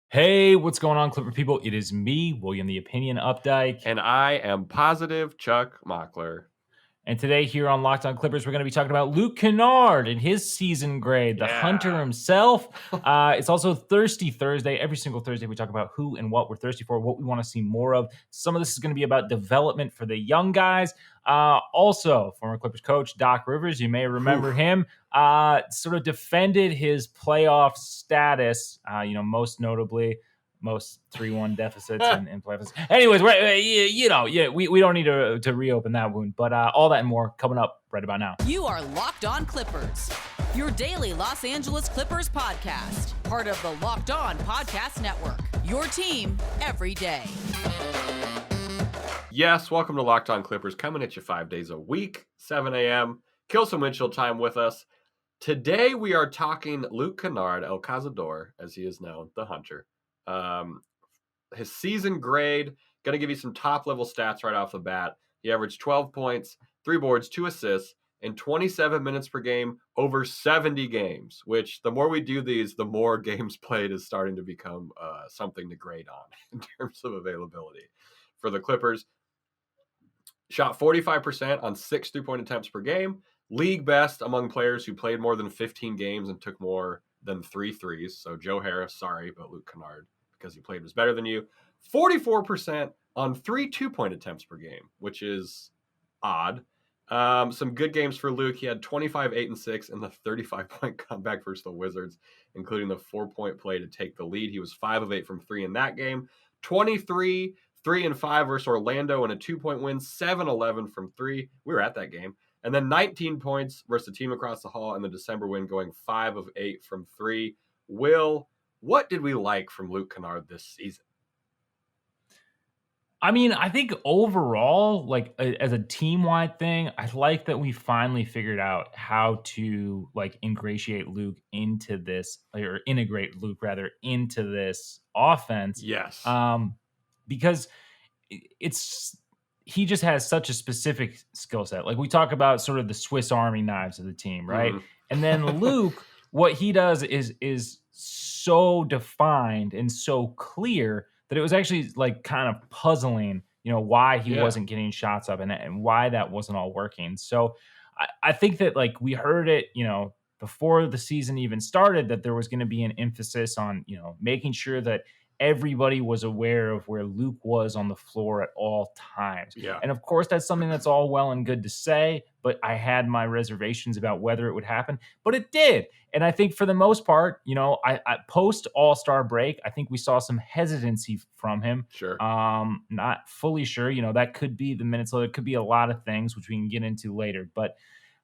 Hey, what's going on, Clipper people? It is me, William the Opinion Updike. And I am positive Chuck Mockler. And today here on Locked On Clippers, we're going to be talking about Luke Kennard and his season grade, the hunter Yeah. himself. It's also Thirsty Thursday. Every single Thursday, we talk about who and what we're thirsty for, what we want to see more of. Some of this is going to be about development for the young guys. Also, former Clippers coach Doc Rivers, you may remember him, sort of defended his playoff status, most notably most 3-1 deficits in playoffs. Anyways, we don't need to reopen that wound, but all that and more coming up right about now. You are Locked On Clippers, your daily Los Angeles Clippers podcast, part of the Locked On Podcast Network, your team every day. Yes, welcome to Locked On Clippers, coming at you 5 days a week, 7 a.m. Kill some windshield time with us. Today we are talking Luke Kennard, El Cazador, as he is known, the Hunter. His season grade, going to give you some top-level stats right off the bat. He averaged 12 points, 3 boards, 2 assists, in 27 minutes per game over 70 games, which the more we do these, the more games played is starting to become something to grade on in terms of availability. For the Clippers, shot 45% on 6 3-point attempts per game, league best among players who played more than 15 games and took more than 3 threes. So Joe Harris, sorry, but Luke Kennard, because he played, was better than you. 44% on 3 2-point attempts per game, which is odd. Some good games for Luke. He had 25, 8, and 6 in the 35-point comeback versus the Wizards, including the 4-point play to take the lead. He was 5 of 8 from 3 in that game. 23, 3 and 5 versus Orlando in a 2-point win. 7-11 from 3. We were at that game. And then 19 points versus the team across the hall in the December win, going 5 of 8 from 3. Will, what did we like from Luke Kennard this season? I mean, I think overall, like as a team-wide thing, I like that we finally figured out how to like ingratiate Luke into this, or integrate Luke rather into this offense. Yes. Because he just has such a specific skill set. Like we talk about sort of the Swiss Army knives of the team, right? Mhm. And then Luke, what he does is so defined and so clear that it was actually like kind of puzzling, why he wasn't getting shots up and why that wasn't all working. So I think that like we heard it, before the season even started, that there was going to be an emphasis on, making sure that everybody was aware of where Luke was on the floor at all times. Yeah. And of course, that's something that's all well and good to say, but I had my reservations about whether it would happen, but it did. And I think for the most part, I post All-Star break, I think we saw some hesitancy from him. Sure. Not fully sure, that could be the minutes. It could be a lot of things, which we can get into later, but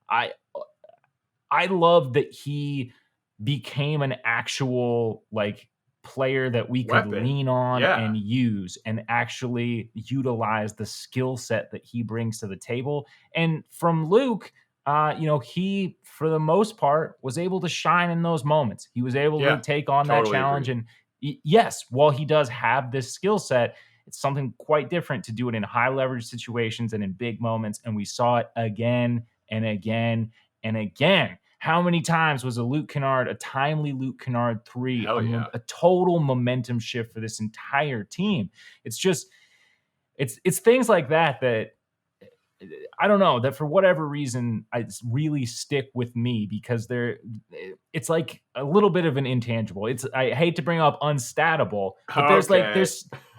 I love that he became an actual like player that we could lean on and use and actually utilize the skill set that he brings to the table. And from Luke, he, for the most part, was able to shine in those moments. He was able to take on that challenge. Agree. And yes, while he does have this skill set, it's something quite different to do it in high leverage situations and in big moments. And we saw it again and again and again. How many times was a timely Luke Kennard 3, a total momentum shift for this entire team? It's just, it's things like that I don't know, that for whatever reason, I really stick with me because it's like a little bit of an intangible. I hate to bring up unstatable, but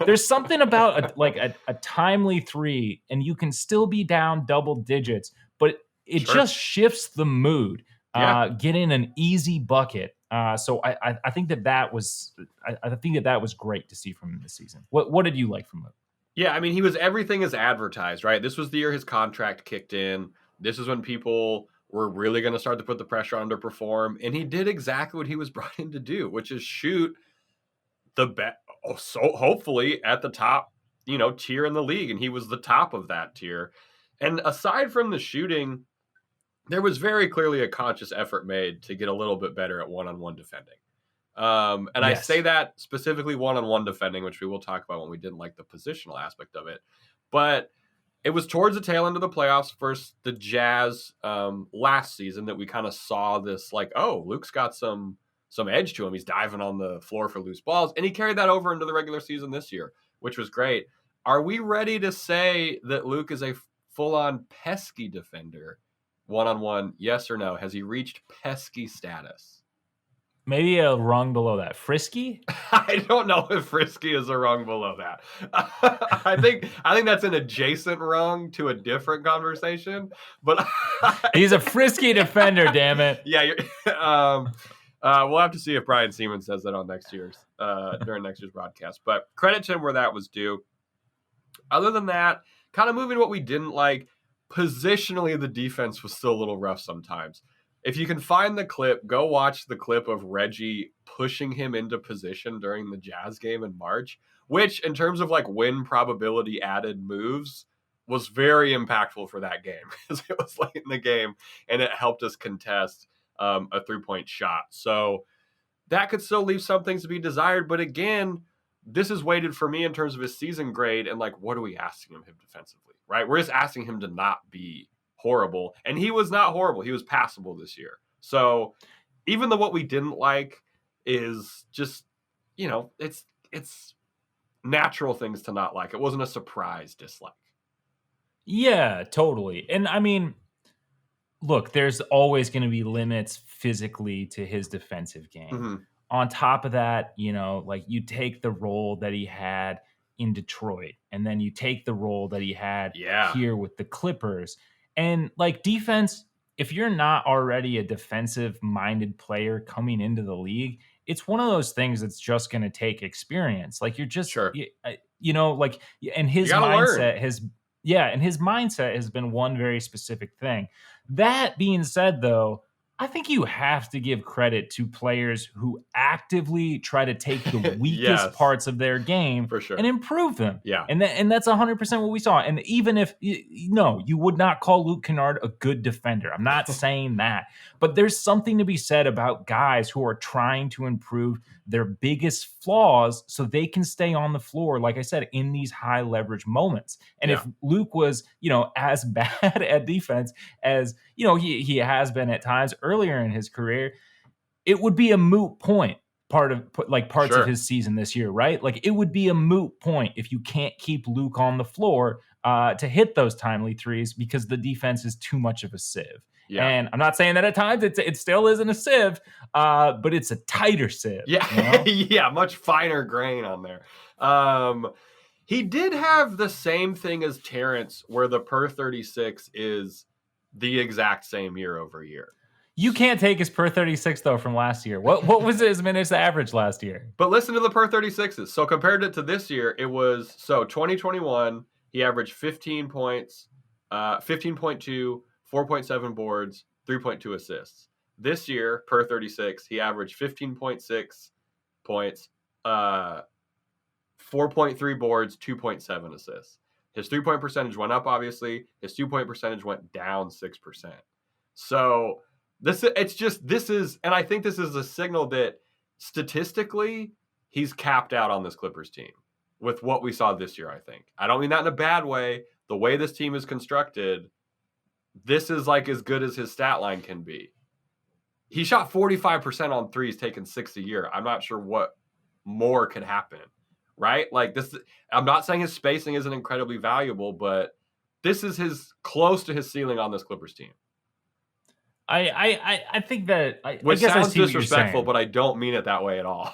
there's something about a timely 3 and you can still be down double digits, but it just shifts the mood. Getting an easy bucket. So I think that was great to see from him this season. What did you like from Luke? Yeah, I mean, he was everything as advertised, right? This was the year his contract kicked in. This is when people were really going to start to put the pressure on him to perform. And he did exactly what he was brought in to do, which is shoot the best, so hopefully at the top, tier in the league. And he was the top of that tier. And aside from the shooting, there was very clearly a conscious effort made to get a little bit better at one-on-one defending. I say that specifically one-on-one defending, which we will talk about when we didn't like the positional aspect of it. But it was towards the tail end of the playoffs versus the Jazz last season that we kind of saw this like, oh, Luke's got some some edge to him. He's diving on the floor for loose balls, and he carried that over into the regular season this year, which was great. Are we ready to say that Luke is a full-on pesky defender? One-on-one, yes or no? Has he reached pesky status? Maybe a rung below that. Frisky? I don't know if frisky is a rung below that. I think that's an adjacent rung to a different conversation. But he's a frisky defender, damn it. Yeah, we'll have to see if Brian Seaman says that on during next year's broadcast. But credit to him where that was due. Other than that, kind of moving what we didn't like. Positionally, the defense was still a little rough sometimes. If you can find the clip, go watch the clip of Reggie pushing him into position during the Jazz game in March, which in terms of like win probability added moves was very impactful for that game because it was late in the game and it helped us contest a 3-point shot. So that could still leave some things to be desired. But again, this is weighted for me in terms of his season grade and like, what are we asking him defensively, right? We're just asking him to not be horrible, and he was not horrible. He was passable this year. So even though what we didn't like is just, it's natural things to not like. It wasn't a surprise dislike. Yeah, totally. And I mean, look, there's always going to be limits physically to his defensive game. Mm-hmm. On top of that, like you take the role that he had in Detroit, and then you take the role that he had here with the Clippers. And like defense, if you're not already a defensive-minded player coming into the league, it's one of those things that's just going to take experience. Like you're just, and his mindset has been one very specific thing. That being said, though, I think you have to give credit to players who actively try to take the weakest parts of their game for sure and improve them. Yeah. And that's 100% what we saw. And even if, you would not call Luke Kennard a good defender. I'm not saying that. But there's something to be said about guys who are trying to improve their biggest flaws so they can stay on the floor, like I said, in these high leverage moments. And if Luke was, as bad at defense as, he has been at times earlier in his career, it would be a moot point parts of his season this year, right? Like it would be a moot point if you can't keep Luke on the floor to hit those timely threes because the defense is too much of a sieve. Yeah. And I'm not saying that at times it still isn't a sieve, but it's a tighter sieve. Yeah, yeah, much finer grain on there. He did have the same thing as Terrence, where the per 36 is the exact same year over year. You can't take his per 36 though from last year. What was his minutes average last year? But listen to the per 36s. So compared it to this year, it was 2021. He averaged 15 points, 15.2. 4.7 boards, 3.2 assists. This year, per 36, he averaged 15.6 points, 4.3 boards, 2.7 assists. His 3-point percentage went up, obviously. His 2-point percentage went down 6%. So and I think this is a signal that statistically, he's capped out on this Clippers team with what we saw this year, I think. I don't mean that in a bad way. The way this team is constructed, this is like as good as his stat line can be. He shot 45% on threes, taking 6 a year. I'm not sure what more could happen, right? Like this, I'm not saying his spacing isn't incredibly valuable, but this is close to his ceiling on this Clippers team. I think that which I guess sounds disrespectful, but I don't mean it that way at all.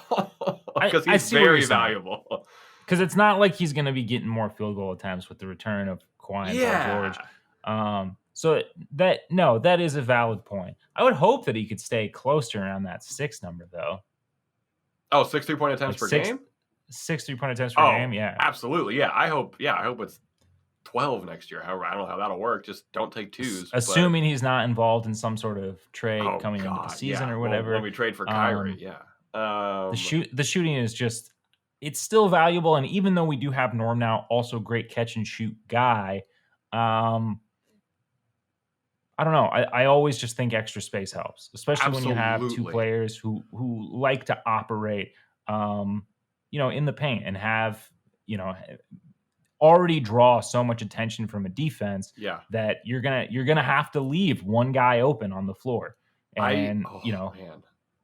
Because he's very valuable. Because it's not like he's going to be getting more field goal attempts with the return of Kawhi and Paul George. So that is a valid point. I would hope that he could stay close to around that 6 number, though. Oh, 6 3-point attempts per game? 6 3-point attempts per game, yeah. Absolutely, yeah. I hope it's 12 next year. However, I don't know how that'll work. Just don't take twos. Assuming he's not involved in some sort of trade coming into the season or whatever. When we trade for Kyrie, the shooting is just, it's still valuable. And even though we do have Norm now, also great catch and shoot guy, I don't know. I always just think extra space helps, especially when you have two players who like to operate, in the paint and have, already draw so much attention from a defense that you're gonna have to leave one guy open on the floor. And man,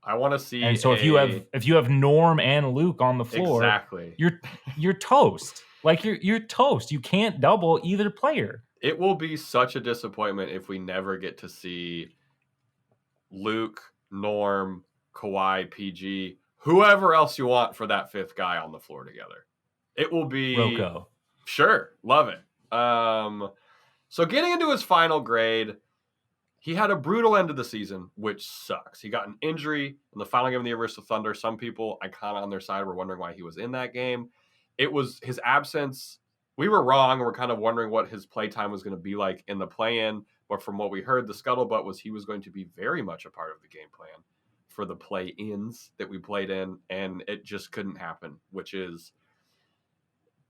I want to see. And so if you have Norm and Luke on the floor, exactly, you're toast. Like you're toast. You can't double either player. It will be such a disappointment if we never get to see Luke, Norm, Kawhi, PG, whoever else you want for that fifth guy on the floor together. It will be Rocco. Sure, love it. So getting into his final grade, he had a brutal end of the season, which sucks. He got an injury in the final game of the year versus the Thunder. Some people, I kind of on their side, were wondering why he was in that game. It was his absence. We were wrong. We're kind of wondering what his play time was going to be like in the play-in. But from what we heard, the scuttlebutt was he was going to be very much a part of the game plan for the play-ins that we played in, and it just couldn't happen, which is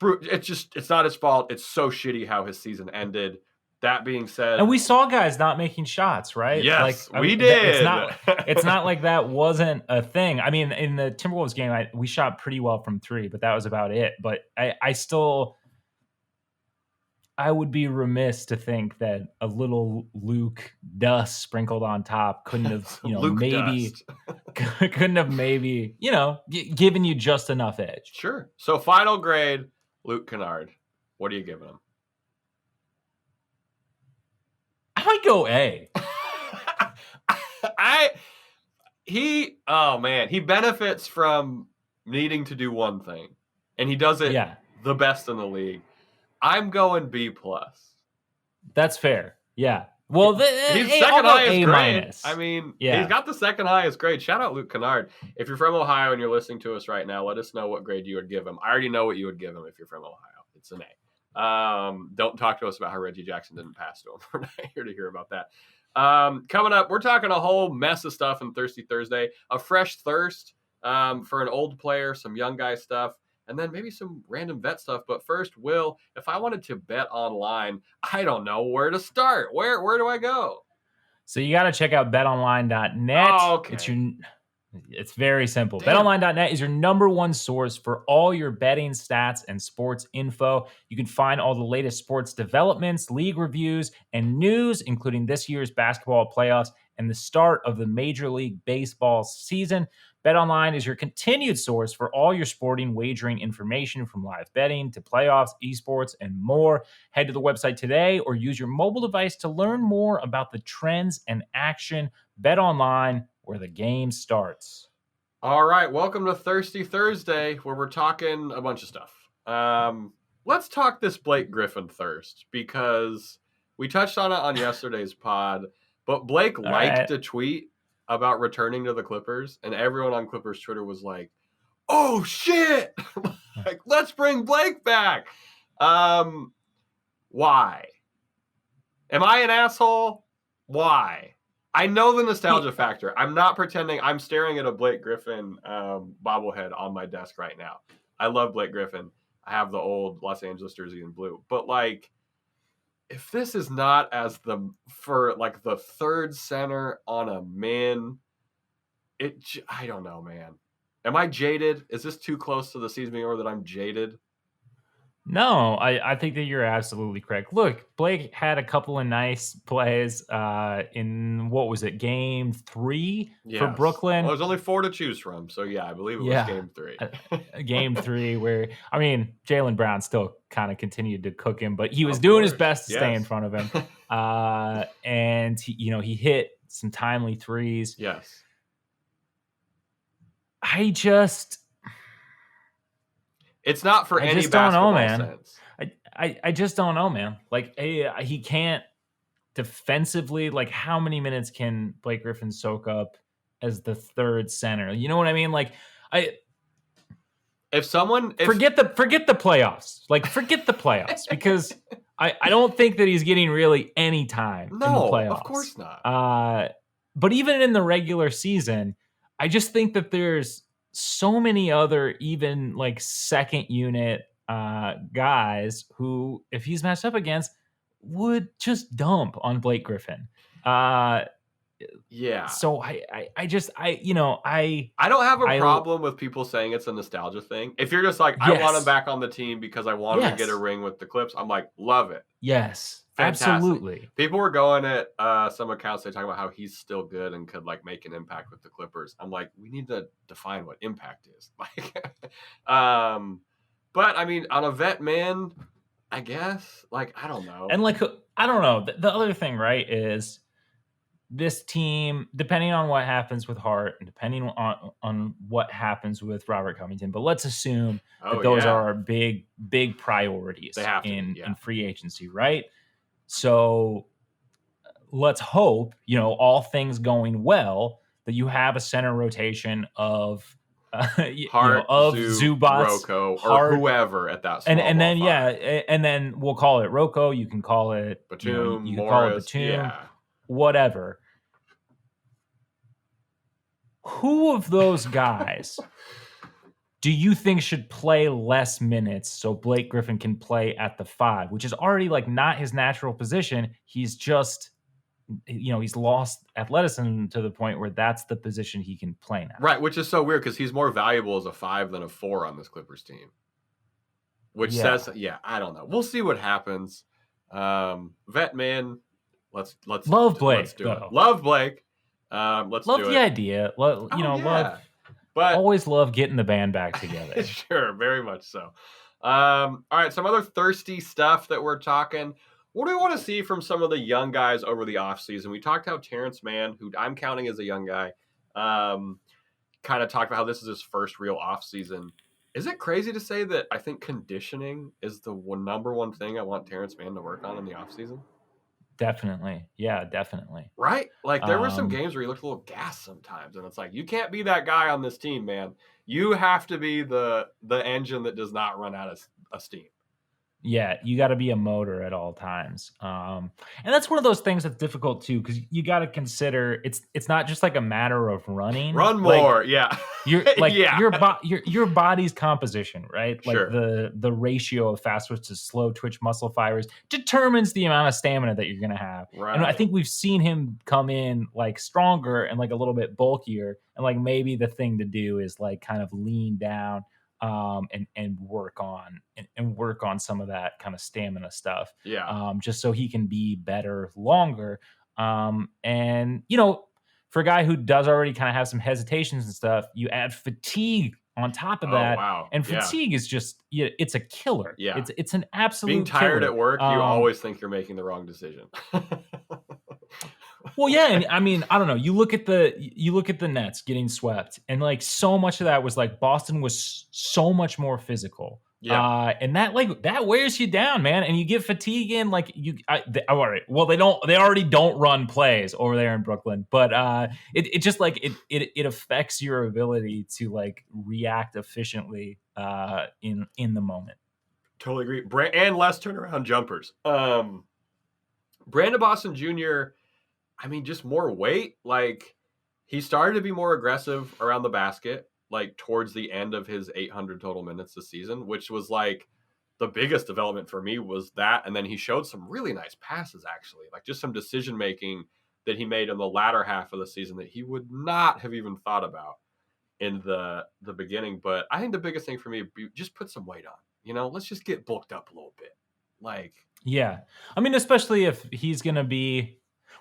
it's not his fault. It's so shitty how his season ended. That being said, and we saw guys not making shots, right? Yes, we did. It's not like that wasn't a thing. I mean, in the Timberwolves game, we shot pretty well from three, but that was about it. But I would be remiss to think that a little Luke dust sprinkled on top couldn't have, given you just enough edge. Sure. So final grade, Luke Kennard. What are you giving him? I might go A. He benefits from needing to do one thing, and he does it the best in the league. I'm going B+. That's fair. Yeah. Well, he's second highest grade. I mean, he's got the second highest grade. Shout out Luke Kennard. If you're from Ohio and you're listening to us right now, let us know what grade you would give him. I already know what you would give him if you're from Ohio. It's an A. Don't talk to us about how Reggie Jackson didn't pass to him. We're not here to hear about that. Coming up, we're talking a whole mess of stuff in Thirsty Thursday. A fresh thirst for an old player, some young guy stuff, and then maybe some random vet stuff. But first, Will, if I wanted to bet online, I don't know where to start. Where do I go? So you got to check out betonline.net. Oh, okay. It's very simple. BetOnline.net is your number one source for all your betting stats and sports info. You can find all the latest sports developments, league reviews, and news, including this year's basketball playoffs and the start of the Major League Baseball season. BetOnline is your continued source for all your sporting wagering information, from live betting to playoffs, esports, and more. Head to the website today or use your mobile device to learn more about the trends and action. BetOnline, where the game starts. All right, welcome to Thirsty Thursday, where we're talking a bunch of stuff. Let's talk this Blake Griffin thirst, because we touched on it on yesterday's pod, but Blake liked a tweet about returning to the Clippers, and everyone on Clippers Twitter was like, oh shit, like, let's bring Blake back. Why? Am I an asshole? Why? I know the nostalgia factor. I'm not pretending. I'm staring at a Blake Griffin bobblehead on my desk right now. I love Blake Griffin. I have the old Los Angeles jersey in blue. But, like, if this is not the third center on a min, I don't know, man. Am I jaded? Is this too close to the season being over that I'm jaded? No, I think that you're absolutely correct. Look, Blake had a couple of nice plays in, what was it, game 3 for Brooklyn? Well, there's only 4 to choose from, so yeah, I believe it was game 3. Game 3 where, I mean, Jaylen Brown still kind of continued to cook him, but he was doing his best to stay in front of him. And, he hit some timely threes. Yes. It's not for any basketball sense. I just don't know, man. Like, he can't defensively. Like, how many minutes can Blake Griffin soak up as the third center? You know what I mean? Like, forget the playoffs. Like, forget the playoffs, because I don't think that he's getting really any time in the playoffs. Of course not. But even in the regular season, I just think that there's so many other, even like second unit guys who, if he's matched up against, would just dump on Blake Griffin. Yeah. So I just you know, I don't have a problem with people saying it's a nostalgia thing. If you're just like, I want him yes, back on the team because I want him to get a yes, ring with the Clips, I'm like, love it. yes, Fantastic. absolutely. People were going at some accounts, they talk about how he's still good and could like make an impact with the Clippers. I'm like, we need to define what impact is. Like, but I mean, on a vet man, I guess, like, I don't know. And like, I don't know. The other thing, right, is this team, depending on what happens with Hart and depending on what happens with Robert Covington, but let's assume that those are our big priorities They have to in be, yeah. free agency, right? So let's hope, you know, all things going well, that you have a center rotation of Hart, you know, of Zubats, Rocco, Hart, or whoever at that small and then five. and then we'll call it Rocco. You can call it Batum, you can Morris, call it Batum, yeah. whatever. Who of those guys do you think should play less minutes so Blake Griffin can play at the 5, which is already like not his natural position? He's just, you know, he's lost athleticism to the point where that's the position he can play now. Right, which is so weird because he's more valuable as a 5 than a 4 on this Clippers team. Which says, I don't know. We'll see what happens. Vet man, let's love Blake. Let's do it. Love Blake. Let's love do the it. idea. Love, but always love getting the band back together. Sure, very much so. All right, some other thirsty stuff that we're talking. What do we want to see from some of the young guys over the offseason? We talked how Terrence Mann, who I'm counting as a young guy, kind of talked about how this is his first real offseason. Is it crazy to say that I think conditioning is the number one thing I want Terrence Mann to work on in the offseason? Definitely. Yeah, definitely. Right? Like, there were some games where he looked a little gassed sometimes, and it's like, you can't be that guy on this team, man. You have to be the engine that does not run out of steam. Yeah, you got to be a motor at all times. And that's one of those things that's difficult too, because you got to consider it's not just like a matter of running. Run more, yeah. You're like your body's composition, right? Like the ratio of fast twitch to slow twitch muscle fibers determines the amount of stamina that you're gonna have. Right. And I think we've seen him come in like stronger and like a little bit bulkier, and like maybe the thing to do is like kind of lean down. And work on some of that kind of stamina stuff. Yeah. Just so he can be better longer. And you know, for a guy who does already kind of have some hesitations and stuff, you add fatigue on top of that. Wow. And fatigue is just, it's a killer. Yeah. It's an absolute being tired killer. At work, you always think you're making the wrong decision. Well, yeah, and I mean, I don't know. You look at the Nets getting swept, and like so much of that was like Boston was so much more physical. Yeah, and that wears you down, man. And you get fatigue in, like all right. Well, they already don't run plays over there in Brooklyn, but it just like it affects your ability to like react efficiently in the moment. Totally agree. And less turnaround jumpers. Brandon Boston Jr., I mean, just more weight. Like, he started to be more aggressive around the basket, like towards the end of his 800 total minutes this season, which was like the biggest development for me was that. And then he showed some really nice passes, actually, like just some decision making that he made in the latter half of the season that he would not have even thought about in the beginning. But I think the biggest thing for me, just put some weight on, you know, let's just get bulked up a little bit. Like, yeah, I mean, especially if he's going to be,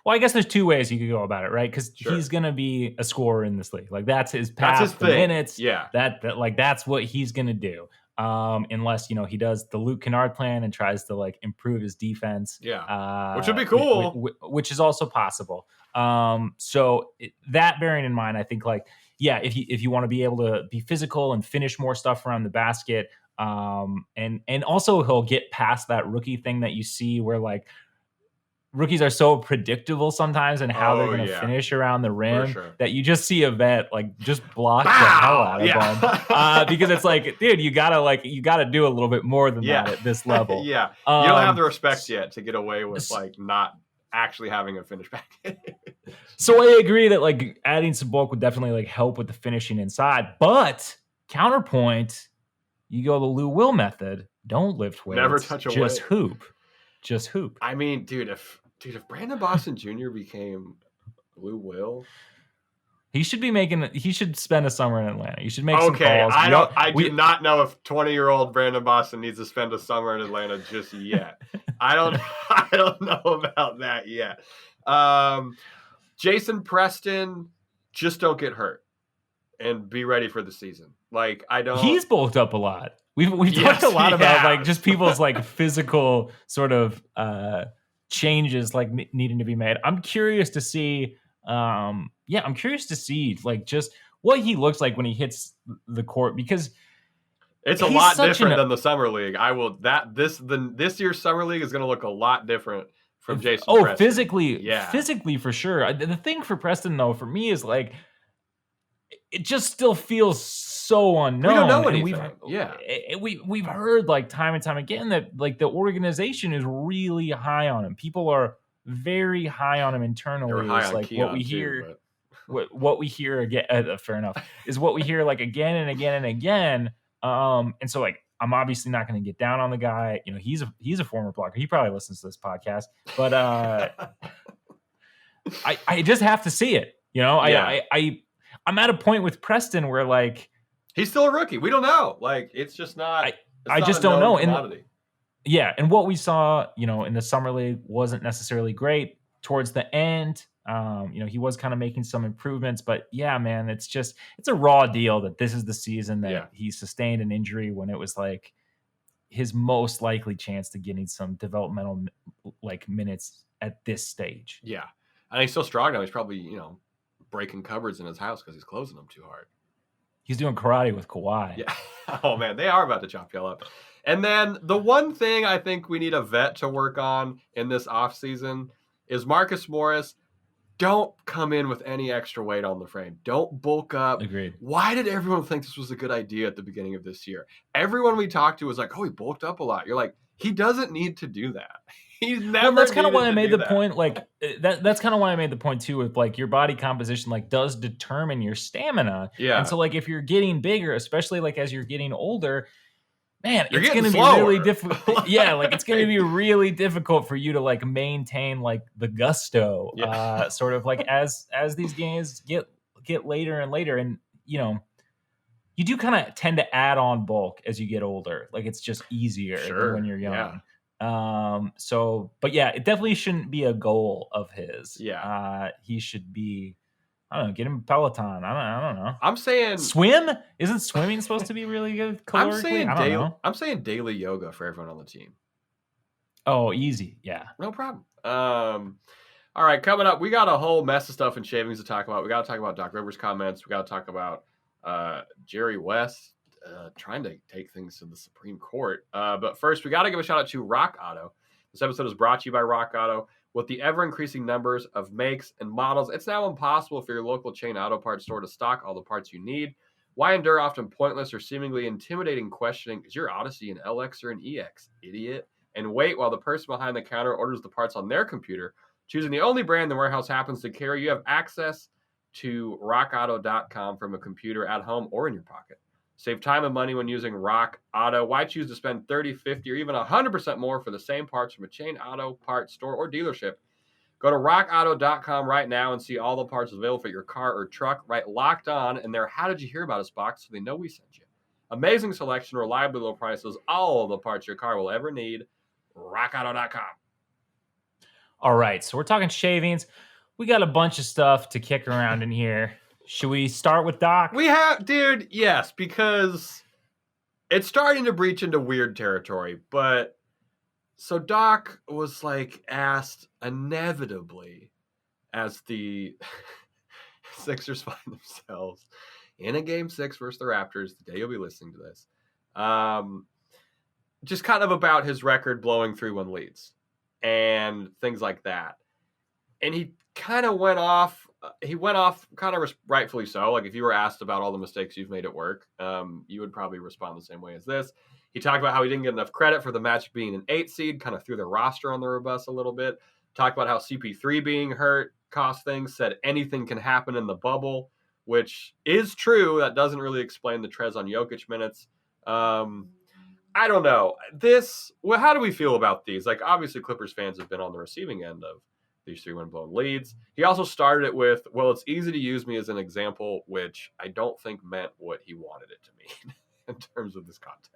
well, I guess there's two ways you could go about it, right? Because he's going to be a scorer in this league. Like, that's his path. That's his thing. Minutes. Yeah. That like, that's what he's going to do. Unless, you know, he does the Luke Kennard plan and tries to like improve his defense. Yeah. Which would be cool. Which is also possible. So that bearing in mind, I think like, yeah, if you want to be able to be physical and finish more stuff around the basket, and also he'll get past that rookie thing that you see where like, rookies are so predictable sometimes in how they're going to finish around the rim that you just see a vet like just block the hell out of them because it's like, dude, you gotta do a little bit more than that at this level. You don't have the respect yet to get away with like not actually having a finish back. So I agree that like adding some bulk would definitely like help with the finishing inside, but counterpoint, you go the Lou Will method. Don't lift weights. Never touch a weight. Just hoop. I mean, dude, if Brandon Boston Jr. became Blue Will. He should spend a summer in Atlanta. You should make some Okay, calls. I do not know if 20-year-old Brandon Boston needs to spend a summer in Atlanta just yet. I don't know about that yet. Jason Preston, just don't get hurt and be ready for the season. Like, I don't. He's bulked up a lot. We've Yes, talked a lot he about has. like just people's like physical sort of changes like needing to be made. I'm curious to see. I'm curious to see like just what he looks like when he hits the court, because it's a he's lot such different an- than the summer league. This year's summer league is going to look a lot different from Jason. Oh, Preston. physically for sure. The thing for Preston though, for me, is like it just still feels so unknown. We don't know anything. We've heard like time and time again that like the organization is really high on him. People are very high on him internally. They're high It's on like Keon what we too, hear. but- What we hear again, fair enough, is what we hear like again and again and again. And so like I'm obviously not going to get down on the guy. You know, he's a former blocker. He probably listens to this podcast, but I just have to see it. You know, Yeah. I'm at a point with Preston where like he's still a rookie. We don't know. Like, it's just not. I just don't know. And what we saw, you know, in the summer league wasn't necessarily great towards the end. You know, he was kind of making some improvements, but yeah, man, it's a raw deal that this is the season that he sustained an injury when it was like his most likely chance to getting some developmental like minutes at this stage. Yeah. And he's so strong now. He's probably, you know, breaking cupboards in his house because he's closing them too hard. He's doing karate with Kawhi. Yeah. Oh man, they are about to chop y'all up. And then the one thing I think we need a vet to work on in this offseason is Marcus Morris. Don't come in with any extra weight on the frame. Don't bulk up. Agreed. Why did everyone think this was a good idea at the beginning of this year? Everyone we talked to was like, oh, he bulked up a lot. You're like, he doesn't need to do that. He's never. Well, that's kind of why I made the that. point. Like that's kind of why I made the point too. With like your body composition, like does determine your stamina. Yeah. And so like if you're getting bigger, especially like as you're getting older, man, You're it's going to be slower. really difficult. Yeah, like it's going to be really difficult for you to like maintain like the gusto, sort of like as these games get later and later, and you know. You do kind of tend to add on bulk as you get older. Like it's just easier than when you're young. Yeah. But yeah, it definitely shouldn't be a goal of his. Yeah. He should be, I don't know, get him a Peloton. I don't know. I'm saying swim. Isn't swimming supposed to be really good calorically? I'm saying daily yoga for everyone on the team. Oh, easy. Yeah. No problem. All right, coming up, we got a whole mess of stuff in shavings to talk about. We got to talk about Doc Rivers' comments. We got to talk about Jerry West trying to take things to the Supreme Court. But first, we got to give a shout out to Rock Auto. This episode is brought to you by Rock Auto. With the ever-increasing numbers of makes and models, it's now impossible for your local chain auto parts store to stock all the parts you need. Why endure often pointless or seemingly intimidating questioning? Is your Odyssey an LX or an EX, idiot? And wait while the person behind the counter orders the parts on their computer. Choosing the only brand the warehouse happens to carry, you have access to rockauto.com from a computer at home or in your pocket. Save time and money when using Rock Auto. Why choose to spend 30, 50, or even 100% more for the same parts from a chain auto parts store or dealership? Go to rockauto.com right now and see all the parts available for your car or truck. Right, Locked On in their How Did You Hear About Us box so they know we sent you. Amazing selection, reliably low prices, all of the parts your car will ever need. rockauto.com. All right, so we're talking shavings. We got a bunch of stuff to kick around in here. Should we start with Doc? We have, dude, yes, because it's starting to breach into weird territory. But so Doc was like asked inevitably as the Sixers find themselves in a game 6 versus the Raptors, the day you'll be listening to this, just kind of about his record blowing 3-1 leads and things like that. And he kind of went off. He went off kind of rightfully so. Like if you were asked about all the mistakes you've made at work, you would probably respond the same way as this. He talked about how he didn't get enough credit for the Magic being an 8 seed, kind of threw the roster on the bus a little bit. Talked about how CP3 being hurt cost things, said anything can happen in the bubble, which is true. That doesn't really explain the Trezon Jokic minutes. I don't know. How do we feel about these? Like, obviously, Clippers fans have been on the receiving end of these 3 win-blown leads. He also started it with, well, it's easy to use me as an example, which I don't think meant what he wanted it to mean in terms of this context.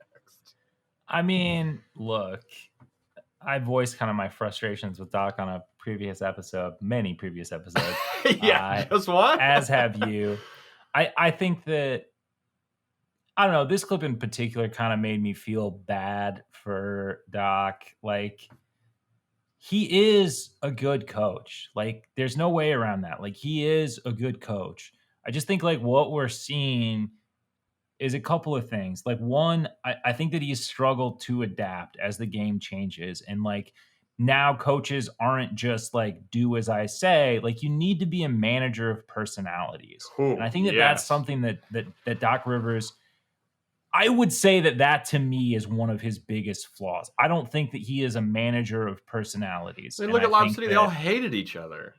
I mean, look, I voiced kind of my frustrations with Doc on a previous episode, many previous episodes. Yeah, just one? As have you. I think that, I don't know, this clip in particular kind of made me feel bad for Doc. Like, he is a good coach. Like, there's no way around that. Like, he is a good coach. I just think, like, what we're seeing is a couple of things. Like, one, I think that he's struggled to adapt as the game changes. And, like, now coaches aren't just like, do as I say. Like, you need to be a manager of personalities. Ooh, and I think that that's something that Doc Rivers, I would say that to me is one of his biggest flaws. I don't think that he is a manager of personalities. I mean, look at Lob City; they all hated each other.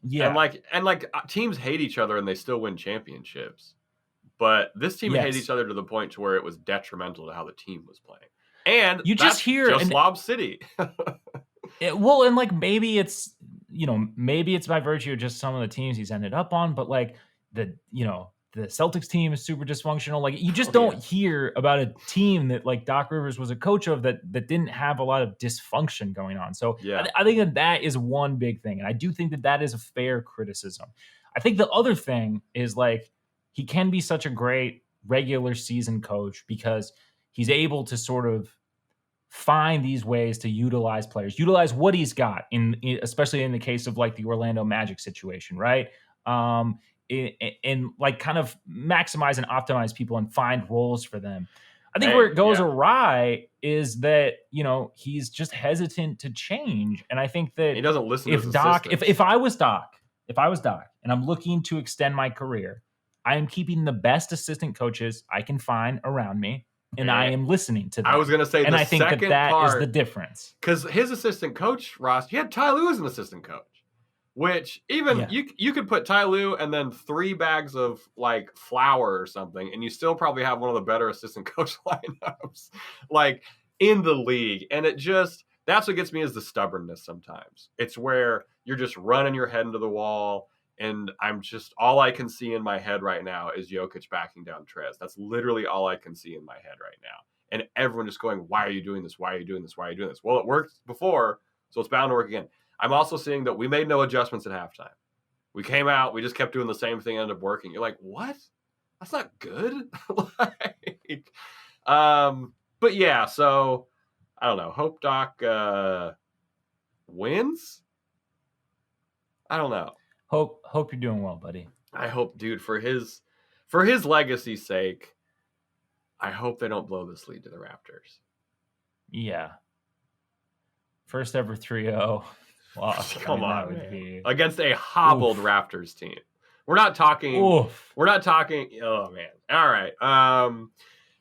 Yeah, and like teams hate each other and they still win championships. But this team hated each other to the point to where it was detrimental to how the team was playing. And you just hear Lob City. Well, and like maybe it's by virtue of just some of the teams he's ended up on, but like the Celtics team is super dysfunctional. Like, you just don't hear about a team that like Doc Rivers was a coach of that didn't have a lot of dysfunction going on. So I think that is one big thing. And I do think that is a fair criticism. I think the other thing is, like, he can be such a great regular season coach because he's able to sort of find these ways to utilize players, utilize what he's got especially in the case of like the Orlando Magic situation, right? And like kind of maximize and optimize people and find roles for them. I think where it goes awry is that, he's just hesitant to change. And I think that he doesn't listen to his Doc, if I was Doc and I'm looking to extend my career, I am keeping the best assistant coaches I can find around me, and I am listening to them. I was going to say, and I think that is the difference. Because his assistant coach, Ross, you had Ty Lue as an assistant coach, which even you could put Ty Lue and then 3 bags of like flour or something, and you still probably have one of the better assistant coach lineups like in the league. And that's what gets me, is the stubbornness sometimes. It's where you're just running your head into the wall. And all I can see in my head right now is Jokic backing down Trez. That's literally all I can see in my head right now. And everyone just going, why are you doing this? Why are you doing this? Why are you doing this? Well, it worked before, so it's bound to work again. I'm also seeing that we made no adjustments at halftime. We came out, we just kept doing the same thing, ended up working. You're like, what? That's not good. But yeah, so I don't know. Hope Doc wins. I don't know. Hope you're doing well, buddy. I hope, dude, for his legacy's sake, I hope they don't blow this lead to the Raptors. Yeah. First ever 3-0 loss. Come on, man. Against a hobbled Raptors team. We're not talking. Oh man. All right.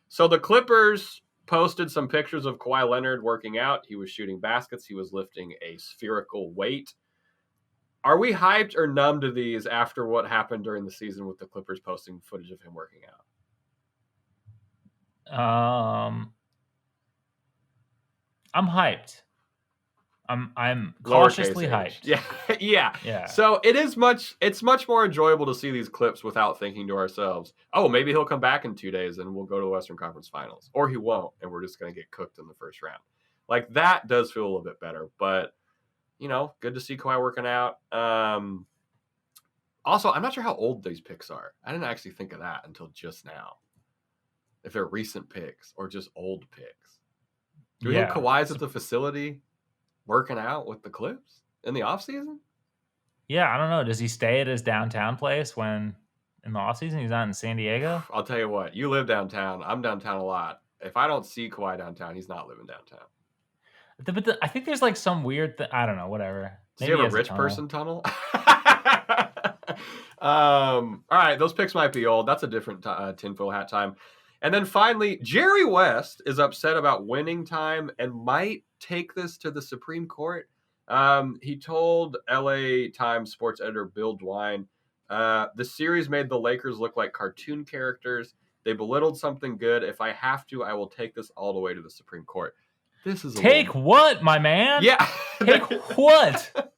So the Clippers posted some pictures of Kawhi Leonard working out. He was shooting baskets. He was lifting a spherical weight. Are we hyped or numb to these after what happened during the season with the Clippers posting footage of him working out? I'm hyped. I'm cautiously hyped. Yeah. So it's much more enjoyable to see these clips without thinking to ourselves, oh, maybe he'll come back in 2 days and we'll go to the Western Conference Finals. Or he won't, and we're just going to get cooked in the first round. Like, that does feel a little bit better, but good to see Kawhi working out. Also, I'm not sure how old these picks are. I didn't actually think of that until just now. If they're recent picks or just old picks. Do we think Kawhi's at the facility working out with the Clips in the offseason? Yeah, I don't know. Does he stay at his downtown place when in the offseason he's not in San Diego? I'll tell you what. You live downtown. I'm downtown a lot. If I don't see Kawhi downtown, he's not living downtown. But I think there's like some weird thing. I don't know, whatever. Does he have a rich person tunnel? All right, those picks might be old. That's a different tinfoil hat time. And then finally, Jerry West is upset about winning time and might take this to the Supreme Court. He told LA Times sports editor Bill Dwine, the series made the Lakers look like cartoon characters. They belittled something good. If I have to, I will take this all the way to the Supreme Court. This is what, my man? Yeah. Take what?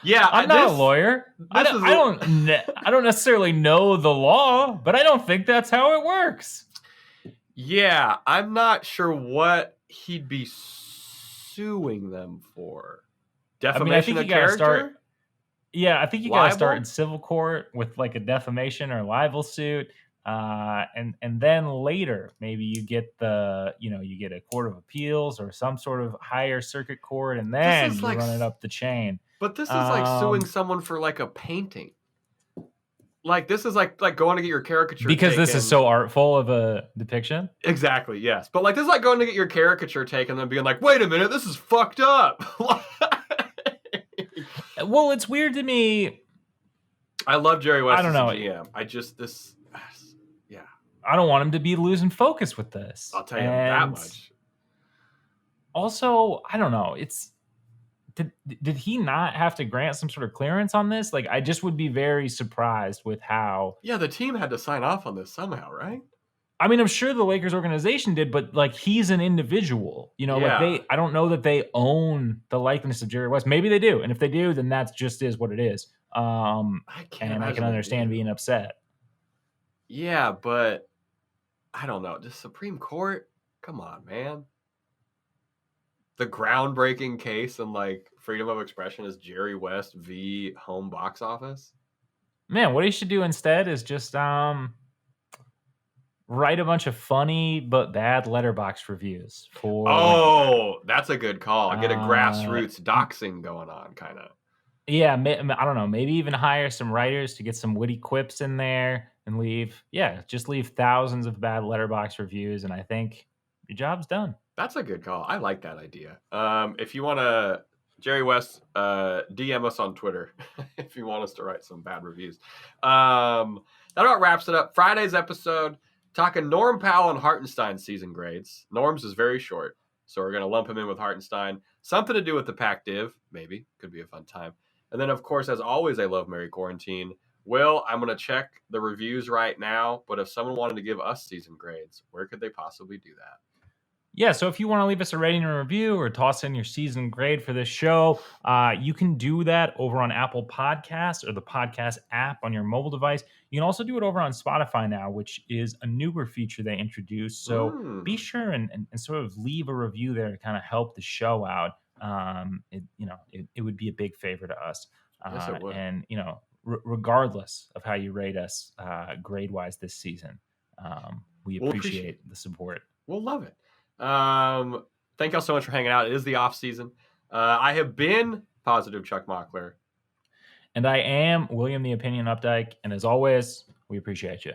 Yeah, I'm not a lawyer. I don't necessarily know the law, but I don't think that's how it works. Yeah, I'm not sure what he'd be suing them for. Defamation of character? I think you got to start Libel? in civil court with like a defamation or libel suit, and then later maybe you get you get a court of appeals or some sort of higher circuit court, and then is you like run it up the chain. But this is like suing someone for like a painting. Like this is like going to get your caricature because taken. this is so artful of a depiction. Exactly, yes. But like this is like going to get your caricature taken and being like, wait a minute, this is fucked up. Well, it's weird to me. I love Jerry West I don't as know. a GM. Yeah. I don't want him to be losing focus with this. I'll tell you that much. Also, I don't know. Did he not have to grant some sort of clearance on this? Like, I just would be very surprised with how. Yeah, the team had to sign off on this somehow, right? I mean, I'm sure the Lakers organization did, but like he's an individual, like I don't know that they own the likeness of Jerry West. Maybe they do. And if they do, then that just is what it is. I can understand being upset. Yeah, but I don't know. The Supreme Court? Come on, man. The groundbreaking case in like freedom of expression is Jerry West v. home box office. Man, what he should do instead is just write a bunch of funny but bad letterbox reviews for. Oh, that's a good call. Get a grassroots doxing going on, kind of. Yeah, I don't know. Maybe even hire some writers to get some witty quips in there and leave thousands of bad letterbox reviews, and I think your job's done. That's a good call. I like that idea. If you want to, Jerry West, DM us on Twitter if you want us to write some bad reviews. That about wraps it up. Friday's episode. Talking Norm Powell and Hartenstein season grades. Norm's is very short, so we're going to lump him in with Hartenstein. Something to do with the Pac Div, maybe. Could be a fun time. And then, of course, as always, I love Mary Quarantine. Will, I'm going to check the reviews right now, but if someone wanted to give us season grades, where could they possibly do that? Yeah, so if you want to leave us a rating or review or toss in your season grade for this show, you can do that over on Apple Podcasts or the podcast app on your mobile device. You can also do it over on Spotify now, which is a newer feature they introduced. So be sure and sort of leave a review there to kind of help the show out. It would be a big favor to us. Yes, it would. And, regardless of how you rate us grade-wise this season, we appreciate the support. We'll love it. Thank y'all so much for hanging out. It is the off season. I have been Positive Chuck Mockler. And I am William the Opinion Updike. And as always, we appreciate you.